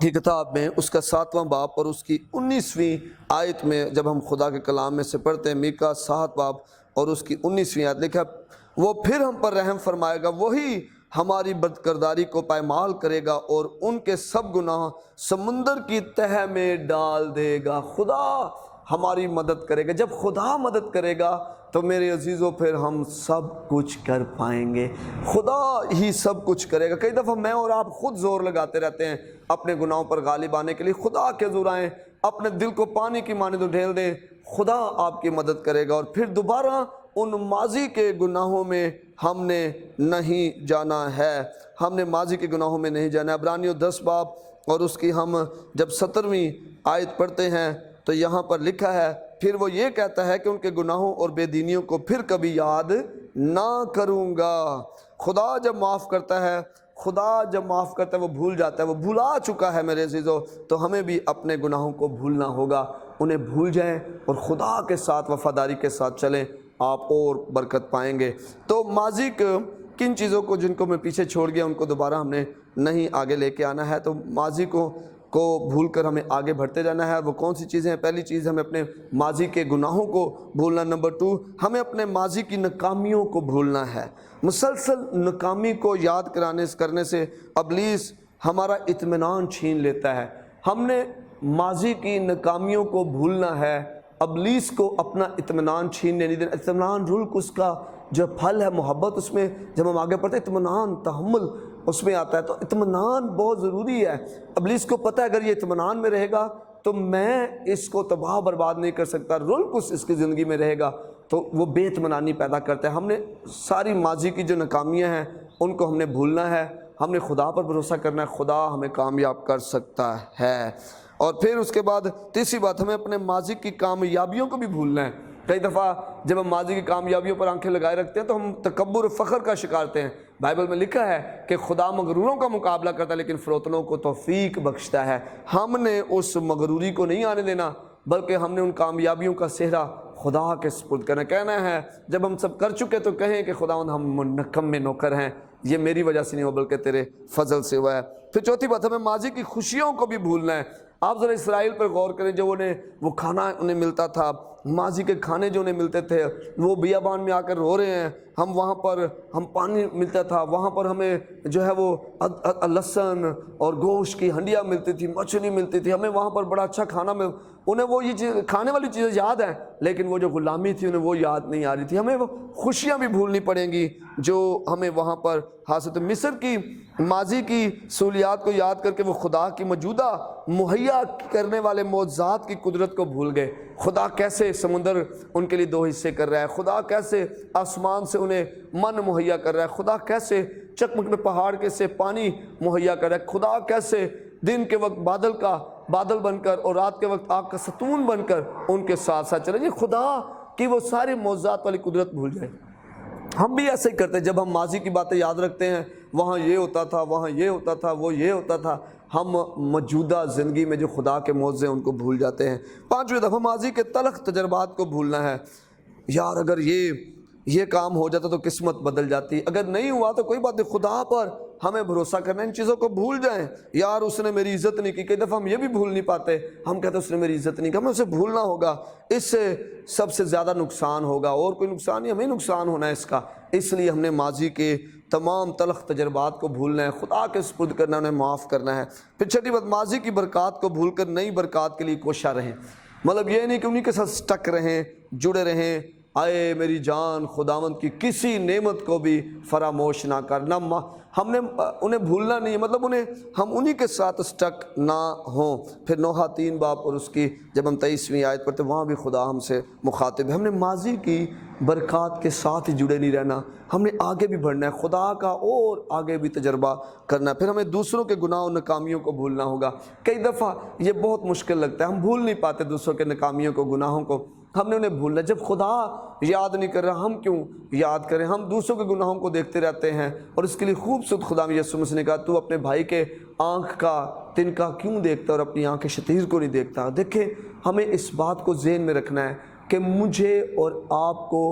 کی کتاب میں اس کا 7واں باب اور اس کی 19ویں آیت میں جب ہم خدا کے کلام میں سے پڑھتے ہیں، میکا 7 باب اور اس کی 19ویں آیت لکھا، وہ پھر ہم پر رحم فرمائے گا، وہی ہماری بدکرداری کو پائمال کرے گا اور ان کے سب گناہ سمندر کی تہہ میں ڈال دے گا۔ خدا ہماری مدد کرے گا۔ جب خدا مدد کرے گا تو میرے عزیزوں پھر ہم سب کچھ کر پائیں گے۔ خدا ہی سب کچھ کرے گا۔ کئی دفعہ میں اور آپ خود زور لگاتے رہتے ہیں اپنے گناہوں پر غالب آنے کے لیے، خدا کے حضور آئیں، اپنے دل کو پانی کی مانند ڈھیل دیں، خدا آپ کی مدد کرے گا، اور پھر دوبارہ ان ماضی کے گناہوں میں ہم نے نہیں جانا ہے، ہم نے ماضی کے گناہوں میں نہیں جانا ہے۔ عبرانیوں 10 باب اور اس کی ہم جب 17ویں آیت پڑھتے ہیں تو یہاں پر لکھا ہے، پھر وہ یہ کہتا ہے کہ ان کے گناہوں اور بے دینیوں کو پھر کبھی یاد نہ کروں گا۔ خدا جب معاف کرتا ہے، خدا جب معاف کرتا ہے وہ بھول جاتا ہے، وہ بھلا چکا ہے میرے عزیزو، تو ہمیں بھی اپنے گناہوں کو بھولنا ہوگا، انہیں بھول جائیں اور خدا کے ساتھ وفاداری کے ساتھ چلیں، آپ اور برکت پائیں گے۔ تو ماضی کن چیزوں کو جن کو میں پیچھے چھوڑ گیا ان کو دوبارہ ہم نے نہیں آگے لے کے آنا ہے، تو ماضی کو بھول کر ہمیں آگے بڑھتے جانا ہے۔ وہ کون سی چیزیں ہیں؟ پہلی چیز ہمیں اپنے ماضی کے گناہوں کو بھولنا۔ نمبر 2، ہمیں اپنے ماضی کی ناکامیوں کو بھولنا ہے۔ مسلسل ناکامی کو یاد کرنے سے ابلیس ہمارا اطمینان چھین لیتا ہے۔ ہم نے ماضی کی ناکامیوں کو بھولنا ہے، ابلیس کو اپنا اطمینان چھیننے نہیں دینا۔ اطمینان رلک اس کا جو پھل ہے محبت، اس میں جب ہم آگے پڑھتے ہیں اطمینان تحمل اس میں آتا ہے، تو اطمینان بہت ضروری ہے۔ ابلیس کو پتہ ہے اگر یہ اطمینان میں رہے گا تو میں اس کو تباہ برباد نہیں کر سکتا، رلک اس کی زندگی میں رہے گا تو وہ بے اطمینانی پیدا کرتا ہے۔ ہم نے ساری ماضی کی جو ناکامیاں ہیں ان کو ہم نے بھولنا ہے، ہم نے خدا پر بھروسہ کرنا ہے، خدا ہمیں کامیاب کر سکتا ہے۔ اور پھر اس کے بعد تیسری بات، ہمیں اپنے ماضی کی کامیابیوں کو بھی بھولنا ہے۔ کئی دفعہ جب ہم ماضی کی کامیابیوں پر آنکھیں لگائے رکھتے ہیں تو ہم تکبر و فخر کا شکار ہوتے ہیں۔ بائبل میں لکھا ہے کہ خدا مغروروں کا مقابلہ کرتا ہے لیکن فروتنوں کو توفیق بخشتا ہے۔ ہم نے اس مغروری کو نہیں آنے دینا، بلکہ ہم نے ان کامیابیوں کا سہرا خدا کے سپرد کرنا۔ کہنا ہے جب ہم سب کر چکے تو کہیں کہ خداوند ہم نکمے نوکر ہیں، یہ میری وجہ سے نہیں ہوا بلکہ تیرے فضل سے ہوا ہے۔ پھر چوتھی بات، ہمیں ماضی کی خوشیوں کو بھی بھولنا ہے۔ آپ ذرا اسرائیل پر غور کریں، جو وہ کھانا انہیں ملتا تھا، ماضی کے کھانے جو انہیں ملتے تھے، وہ بیابان میں آ کر رو رہے ہیں، وہاں پر ہم پانی ملتا تھا، وہاں پر ہمیں جو ہے وہ لہسن اور گوشت کی ہنڈیاں ملتی تھی، مچھلی ملتی تھی، ہمیں وہاں پر بڑا اچھا کھانا انہیں وہ یہ چیز کھانے والی چیزیں یاد ہیں لیکن وہ جو غلامی تھی انہیں وہ یاد نہیں آ رہی تھی۔ ہمیں وہ خوشیاں بھی بھولنی پڑیں گی جو ہمیں وہاں پر حاصل تھی۔ مصر کی ماضی کی سہولیات کو یاد کر کے وہ خدا کی موجودہ مہیا کرنے والے معجزات کی قدرت کو بھول گئے۔ خدا کیسے سمندر ان کے لیے 2 حصے کر رہا ہے، خدا کیسے آسمان سے انہیں من مہیا کر رہا ہے، خدا کیسے چکمک میں پہاڑ کے سے پانی مہیا کر رہا ہے، خدا کیسے دن کے وقت بادل بن کر اور رات کے وقت آگ کا ستون بن کر ان کے ساتھ ساتھ چلے۔ یہ خدا کی وہ سارے معجزات والی قدرت بھول جائے۔ ہم بھی ایسے ہی کرتے ہیں، جب ہم ماضی کی باتیں یاد رکھتے ہیں، وہاں یہ ہوتا تھا، وہاں یہ ہوتا تھا، وہ یہ ہوتا تھا، ہم موجودہ زندگی میں جو خدا کے معجزے ہیں ان کو بھول جاتے ہیں۔ 5ویں دفعہ ماضی کے تلخ تجربات کو بھولنا ہے۔ یار اگر یہ کام ہو جاتا تو قسمت بدل جاتی، اگر نہیں ہوا تو کوئی بات نہیں، خدا پر ہمیں بھروسہ کرنا، ان چیزوں کو بھول جائیں۔ یار اس نے میری عزت نہیں کی، کئی دفعہ ہم یہ بھی بھول نہیں پاتے، ہم کہتے ہیں اس نے میری عزت نہیں کی، ہمیں اسے بھولنا ہوگا، اس سے سب سے زیادہ نقصان ہوگا، اور کوئی نقصان نہیں، ہمیں نقصان ہونا ہے اس کا۔ اس لیے ہم نے ماضی کے تمام تلخ تجربات کو بھولنا ہے، خدا کے سپرد کرنا ہے، انہیں معاف کرنا ہے۔ پھر چھٹی بات، ماضی کی برکات کو بھول کر نئی برکات کے لیے کوشاں رہیں۔ مطلب یہ نہیں کہ انہی کے ساتھ سٹک رہیں، جڑے رہیں، آئے میری جان خداوند کی کسی نعمت کو بھی فراموش نہ کرنا۔ ہم نے انہیں بھولنا نہیں ہے، مطلب ہم انہی کے ساتھ سٹک نہ ہوں۔ پھر نوحہ 3 باب اور اس کی جب ہم 23ویں آیت پڑھتے ہیں وہاں بھی خدا ہم سے مخاطب ہے۔ ہم نے ماضی کی برکات کے ساتھ ہی جڑے نہیں رہنا، ہم نے آگے بھی بڑھنا ہے، خدا کا اور آگے بھی تجربہ کرنا ہے۔ پھر ہمیں دوسروں کے گناہ اور ناکامیوں کو بھولنا ہوگا۔ کئی دفعہ یہ بہت مشکل لگتا ہے، ہم بھول نہیں پاتے دوسروں کے ناکامیوں کو، گناہوں کو، ہم نے انہیں بھولنا ہے۔ جب خدا یاد نہیں کر رہا ہم کیوں یاد کریں؟ ہم دوسروں کے گناہوں کو دیکھتے رہتے ہیں، اور اس کے لیے خوبصورت خدا یسوع مسیح نے کہا تو اپنے بھائی کے آنکھ کا تنکا کیوں دیکھتا اور اپنی آنکھ کے شتیر کو نہیں دیکھتا؟ دیکھیں ہمیں اس بات کو ذہن میں رکھنا ہے کہ مجھے اور آپ کو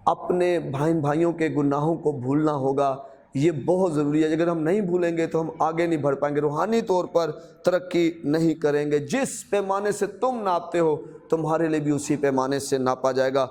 اپنے بھائیوں کے گناہوں کو بھولنا ہوگا، یہ بہت ضروری ہے۔ اگر ہم نہیں بھولیں گے تو ہم آگے نہیں بڑھ پائیں گے، روحانی طور پر ترقی نہیں کریں گے۔ جس پیمانے سے تم ناپتے ہو تمہارے لیے بھی اسی پیمانے سے ناپا جائے گا۔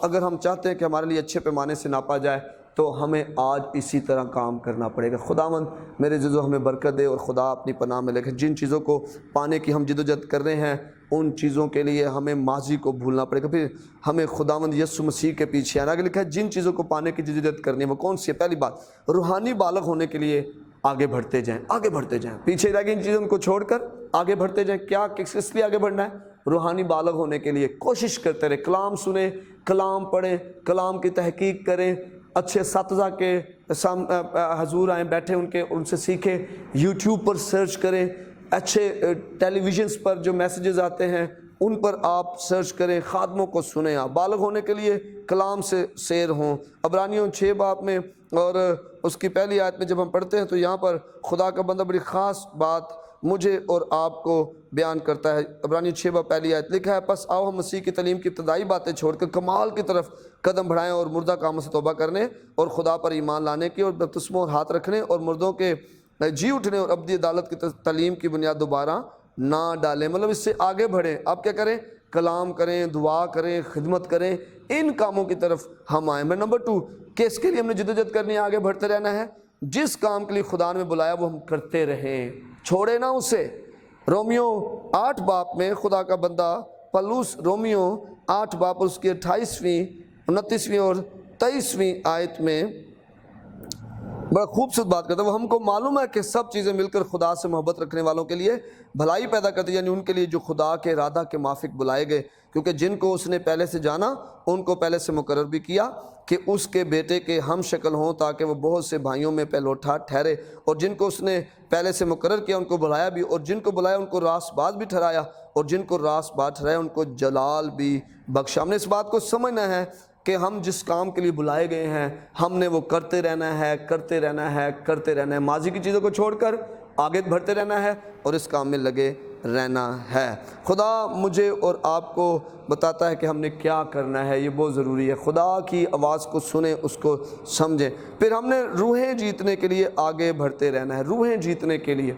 اگر ہم چاہتے ہیں کہ ہمارے لیے اچھے پیمانے سے ناپا جائے تو ہمیں آج اسی طرح کام کرنا پڑے گا۔ خداوند میرے عزیزو ہمیں برکت دے، اور خدا اپنی پناہ میں لے کے جن چیزوں کو پانے کی ہم جدوجہد کر رہے ہیں ان چیزوں کے لیے ہمیں ماضی کو بھولنا پڑے گا، پھر ہمیں خداوند یسوع مسیح کے پیچھے آنا۔ آگے لکھا ہے جن چیزوں کو پانے کی جدوجہد کرنی ہے وہ کون سی ہے؟ پہلی بات، روحانی بالغ ہونے کے لیے آگے بڑھتے جائیں، آگے بڑھتے جائیں، پیچھے رہ گئی ان چیزوں کو چھوڑ کر آگے بڑھتے جائیں۔ کیا کس لیے آگے بڑھنا ہے؟ روحانی بالغ ہونے کے لیے کوشش کرتے رہے، کلام سنیں، کلام پڑھیں، کلام کی تحقیق کریں، اچھے اساتذہ کے حضور آئیں، بیٹھیں ان سے سیکھیں، یوٹیوب پر سرچ کریں، اچھے ٹیلی ویژنس پر جو میسیجز آتے ہیں ان پر آپ سرچ کریں، خادموں کو سنیں۔ آپ بالغ ہونے کے لیے کلام سے سیر ہوں۔ عبرانیوں 6 باب میں اور اس کی پہلی آیت میں جب ہم پڑھتے ہیں تو یہاں پر خدا کا بندہ بڑی خاص بات مجھے اور آپ کو بیان کرتا ہے۔ عبرانیوں 6 باب پہلی آیت لکھا ہے، پس آؤ ہم مسیح کی تعلیم کی ابتدائی باتیں چھوڑ کر کمال کی طرف قدم بڑھائیں، اور مردہ کاموں سے توبہ کرنے اور خدا پر ایمان لانے کی، اور بپتسموں اور ہاتھ رکھنے اور مردوں کے جی اٹھنے اور ابدی عدالت کی تعلیم کی بنیاد دوبارہ نہ ڈالیں۔ مطلب اس سے آگے بڑھیں۔ آپ کیا کریں؟ کلام کریں، دعا کریں، خدمت کریں، ان کاموں کی طرف ہم آئیں۔ نمبر 2 کہ اس کے لیے ہم نے جدوجہد کرنی ہے، آگے بڑھتے رہنا ہے۔ جس کام کے لیے خدا نے بلایا وہ ہم کرتے رہیں، چھوڑے نہ اسے۔ رومیو 8 باب میں خدا کا بندہ پلوس رومیو 8 باب اس کی 28ویں 29ویں اور 23ویں آیت میں بڑا خوبصورت بات کرتا ہے۔ وہ ہم کو معلوم ہے کہ سب چیزیں مل کر خدا سے محبت رکھنے والوں کے لیے بھلائی پیدا کرتی، یعنی ان کے لیے جو خدا کے ارادہ کے موافق بلائے گئے، کیونکہ جن کو اس نے پہلے سے جانا ان کو پہلے سے مقرر بھی کیا کہ اس کے بیٹے کے ہم شکل ہوں، تاکہ وہ بہت سے بھائیوں میں پہلوٹا ٹھہرے۔ اور جن کو اس نے پہلے سے مقرر کیا ان کو بلایا بھی، اور جن کو بلایا ان کو راست باز بھی ٹھہرایا، اور جن کو راست باز ٹھہرایا ان کو جلال بھی بخشا۔ ہم نے اس بات کو سمجھنا ہے کہ ہم جس کام کے لیے بلائے گئے ہیں ہم نے وہ کرتے رہنا ہے، کرتے رہنا ہے، کرتے رہنا ہے۔ ماضی کی چیزوں کو چھوڑ کر آگے بڑھتے رہنا ہے اور اس کام میں لگے رہنا ہے۔ خدا مجھے اور آپ کو بتاتا ہے کہ ہم نے کیا کرنا ہے، یہ بہت ضروری ہے۔ خدا کی آواز کو سنیں، اس کو سمجھیں۔ پھر ہم نے روحیں جیتنے کے لیے آگے بڑھتے رہنا ہے، روحیں جیتنے کے لیے۔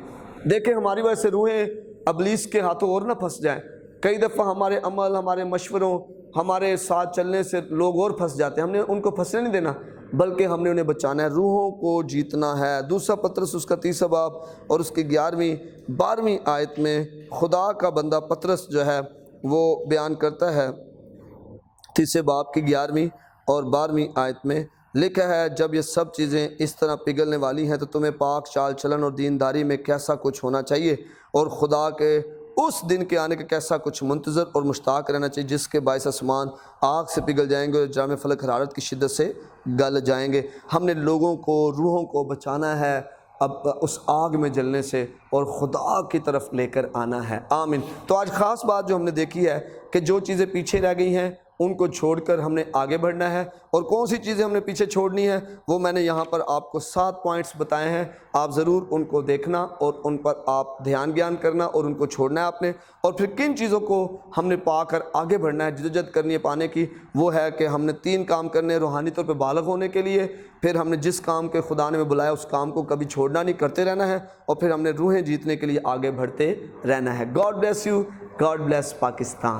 دیکھیں ہماری وجہ سے روحیں ابلیس کے ہاتھوں اور نہ پھنس جائیں۔ کئی دفعہ ہمارے عمل، ہمارے مشوروں، ہمارے ساتھ چلنے سے لوگ اور پھنس جاتے ہیں۔ ہم نے ان کو پھنسنے نہیں دینا، بلکہ ہم نے انہیں بچانا ہے، روحوں کو جیتنا ہے۔ دوسرا پطرس اس کا 3 باب اور اس کی 11ویں 12ویں آیت میں خدا کا بندہ پطرس جو ہے وہ بیان کرتا ہے، 3 باب کی 11ویں اور 12ویں آیت میں لکھا ہے، جب یہ سب چیزیں اس طرح پگھلنے والی ہیں تو تمہیں پاک چال چلن اور دینداری میں کیسا کچھ ہونا چاہیے، اور خدا کے اس دن کے آنے کا کیسا کچھ منتظر اور مشتاق رہنا چاہیے، جس کے باعث آسمان آگ سے پگھل جائیں گے اور جام فلک حرارت کی شدت سے گل جائیں گے۔ ہم نے لوگوں کو، روحوں کو بچانا ہے اب اس آگ میں جلنے سے اور خدا کی طرف لے کر آنا ہے۔ آمین۔ تو آج خاص بات جو ہم نے دیکھی ہے کہ جو چیزیں پیچھے رہ گئی ہیں ان کو چھوڑ کر ہم نے آگے بڑھنا ہے، اور کون سی چیزیں ہم نے پیچھے چھوڑنی ہیں وہ میں نے یہاں پر آپ کو 7 پوائنٹس بتائے ہیں۔ آپ ضرور ان کو دیکھنا اور ان پر آپ دھیان گیان کرنا اور ان کو چھوڑنا ہے آپ نے۔ اور پھر کن چیزوں کو ہم نے پا کر آگے بڑھنا ہے، جدوجہد کرنی ہے پانے کی، وہ ہے کہ ہم نے 3 کام کرنے ہیں روحانی طور پہ بالغ ہونے کے لیے۔ پھر ہم نے جس کام کے خدا نے بلایا اس کام کو کبھی چھوڑنا نہیں، کرتے رہنا ہے، اور پھر ہم نے روحیں جیتنے کے لیے آگے بڑھتے رہنا ہے۔ God bless you, God bless Pakistan.